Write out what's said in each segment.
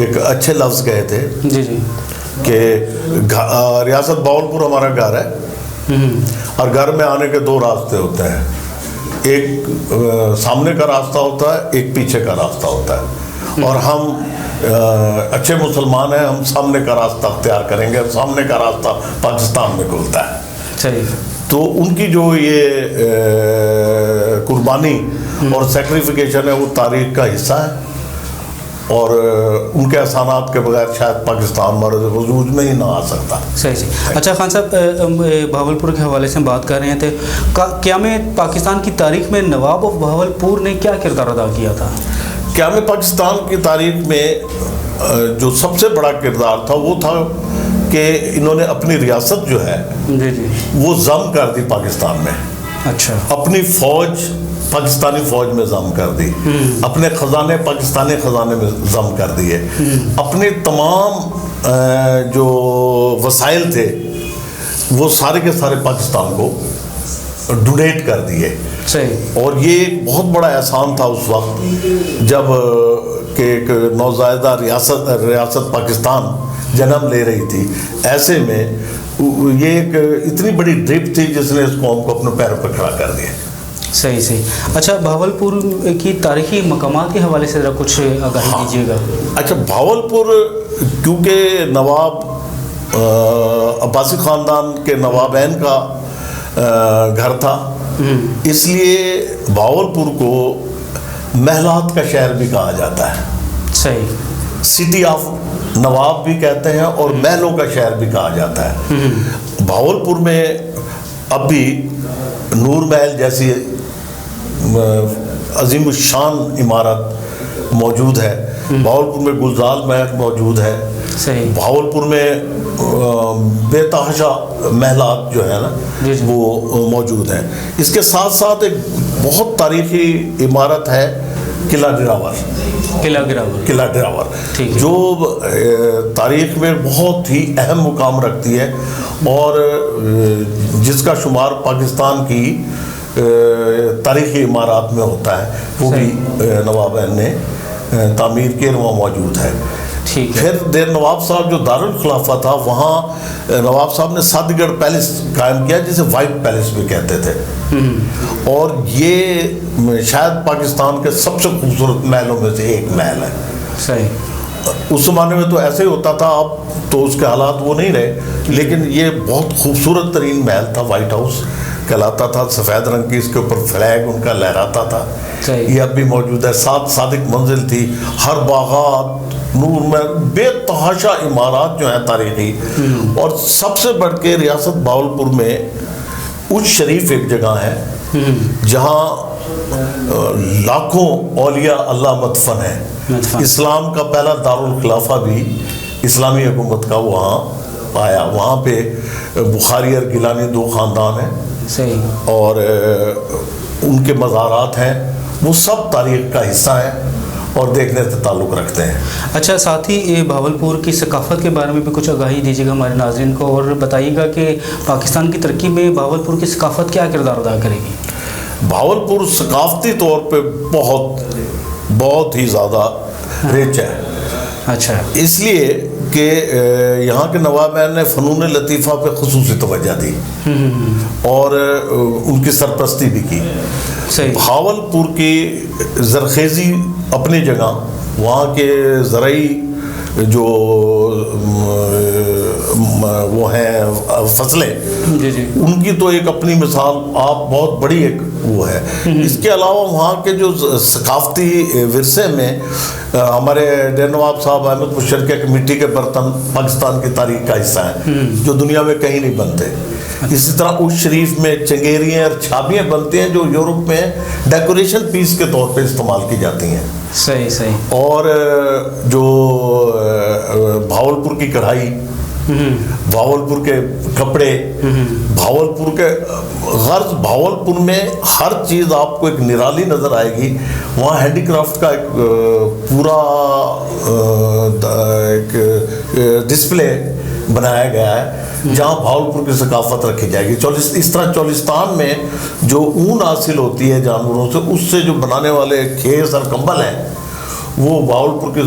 ایک اچھے لفظ کہے تھے جی جی کہ ریاست باولپور ہمارا گھر ہے اور گھر میں آنے کے دو راستے ہوتے ہیں، ایک سامنے کا راستہ ہوتا ہے، ایک پیچھے کا راستہ ہوتا ہے، اور ہم اچھے مسلمان ہیں، ہم سامنے کا راستہ اختیار کریں گے، اور سامنے کا راستہ پاکستان میں کھلتا ہے۔ صحیح۔ تو ان کی جو یہ قربانی اور سیکریفیکیشن ہے وہ تاریخ کا حصہ ہے، اور ان کے احسانات کے بغیر شاید پاکستان مرد وجود میں ہی نہ آ سکتا۔ صحیح صحیح۔ اچھا خان صاحب، بہاولپور کے حوالے سے ہم بات کر رہے تھے، قیام پاکستان کی تاریخ میں نواب آف بہاولپور نے کیا کردار ادا کیا تھا؟ قیام پاکستان کی تاریخ میں جو سب سے بڑا کردار تھا وہ تھا کہ انہوں نے اپنی ریاست جو ہے جی جی وہ ضم کر دی پاکستان میں، اچھا، اپنی فوج پاکستانی فوج میں ضم کر دی، اپنے خزانے پاکستانی خزانے میں ضم کر دیے، اپنے تمام جو وسائل تھے وہ سارے کے سارے پاکستان کو ڈونیٹ کر دیے۔ صحیح۔ اور یہ ایک بہت بڑا احسان تھا اس وقت جب کہ ایک نوزائیدہ ریاست پاکستان جنم لے رہی تھی، ایسے میں یہ ایک اتنی بڑی ڈرپ تھی جس نے اس قوم کو اپنے پیروں پہ کھڑا کر دیا۔ صحیح صحیح۔ اچھا، بہاولپور کی تاریخی مقامات کے حوالے سے ذرا کچھ آگاہی دیجیے گا۔ اچھا، بہاولپور کیونکہ نواب عباسی خاندان کے نوابین کا گھر تھا، اس لیے بہاولپور کو محلات کا شہر بھی کہا جاتا ہے۔ صحیح۔ سٹی آف نواب بھی کہتے ہیں اور محلوں کا شہر بھی کہا جاتا ہے۔ بہاولپور میں اب بھی نور محل جیسی عظیم الشان عمارت موجود ہے، بہاولپور میں گلزار محل موجود ہے، صحیح، بہاولپور میں بے تحاشا محلات جو ہے نا وہ موجود ہیں۔ اس کے ساتھ ساتھ ایک بہت تاریخی عمارت ہے قلعہ ڈراور، جو تاریخ میں بہت ہی اہم مقام رکھتی ہے، اور جس کا شمار پاکستان کی تاریخی عمارات میں ہوتا ہے، وہ بھی نوابین نے تعمیر کی، وہاں موجود ہے۔ پھر دیر نواب صاحب جو دارالخلافہ تھا، وہاں نواب صاحب نے سادھ گڑھ پیلس قائم کیا جسے وائٹ پیلس بھی کہتے تھے، اور یہ شاید پاکستان کے سب سے خوبصورت محلوں میں سے ایک محل ہے۔ صحیح۔ اس زمانے میں تو ایسے ہی ہوتا تھا، اب تو اس کے حالات وہ نہیں رہے، لیکن یہ بہت خوبصورت ترین محل تھا، وائٹ ہاؤس کہلاتا تھا، سفید رنگ کی اس کے اوپر فلیگ ان کا لہراتا تھا، یہ اب بھی موجود ہے۔ ساتھ صادق منزل تھی، ہر باغات، نور میں بے تحاشا عمارات جو ہیں تاریخی، اور سب سے بڑھ کے ریاست بہاولپور میں اچ شریف ایک جگہ ہے جہاں لاکھوں اولیاء اللہ مدفن ہیں۔ اسلام کا پہلا دارالخلافہ بھی اسلامی حکومت کا وہاں آیا، وہاں پہ بخاری اور گیلانی دو خاندان ہیں، صحیح، اور ان کے مزارات ہیں، وہ سب تاریخ کا حصہ ہیں اور دیکھنے سے تعلق رکھتے ہیں۔ اچھا، ساتھ ہی بہاولپور کی ثقافت کے بارے میں بھی کچھ آگاہی دیجیے گا ہمارے ناظرین کو، اور بتائیے گا کہ پاکستان کی ترقی میں بہاولپور کی ثقافت کیا کردار ادا کرے گی؟ بہاولپور ثقافتی طور پہ بہت ہی زیادہ رچ ہے۔ اچھا، اس لیے کہ یہاں کے نوابین نے فنون لطیفہ پہ خصوصی توجہ دی اور ان کی سرپرستی بھی کی۔ بہاولپور کی زرخیزی اپنی جگہ، وہاں کے زرعی جو وہ ہیں فصلیں، ان کی تو ایک اپنی مثال آپ بہت بڑی ایک وہ ہے۔ اس کے علاوہ وہاں کے جو ثقافتی ورثے میں ہمارے ڈیر نواب صاحب احمد مشرقہ کے مٹی کے برتن پاکستان کی تاریخ کا حصہ ہیں، جو دنیا میں کہیں نہیں بنتے۔ اسی طرح اچ شریف میں چنگیریاں اور چھابیاں بنتی ہیں جو یورپ میں ڈیکوریشن پیس کے طور پہ استعمال کی جاتی ہیں۔ صحیح صحیح۔ اور جو بہاولپور کی کڑھائی، بہاولپور کے کپڑے، بہاولپور کے غرض، بہاولپور میں ہر چیز آپ کو ایک نرالی نظر آئے گی۔ وہاں ہینڈی کرافٹ کا ایک پورا ایک ڈسپلے بنایا گیا ہے جہاں بہاولپور کی ثقافت رکھی جائے گی۔ اس طرح چولستان میں جو اون حاصل ہوتی ہے جانوروں سے، اس سے جو بنانے والے کھیس اور کمبل ہیں وہ بہاولپور کے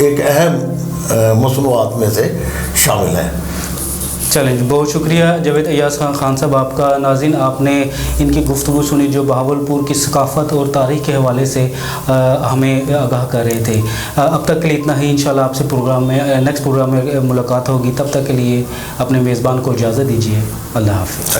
ایک اہم مصنوعات میں سے شامل ہیں۔ چلیں جی، بہت شکریہ جاوید ایاز خان صاحب آپ کا۔ ناظرین، آپ نے ان کی گفتگو سنی جو بہاولپور کی ثقافت اور تاریخ کے حوالے سے ہمیں آگاہ کر رہے تھے۔ اب تک کے لیے اتنا ہی، انشاءاللہ آپ سے نیکسٹ پروگرام میں ملاقات ہوگی۔ تب تک کے لیے اپنے میزبان کو اجازت دیجیے۔ اللہ حافظ۔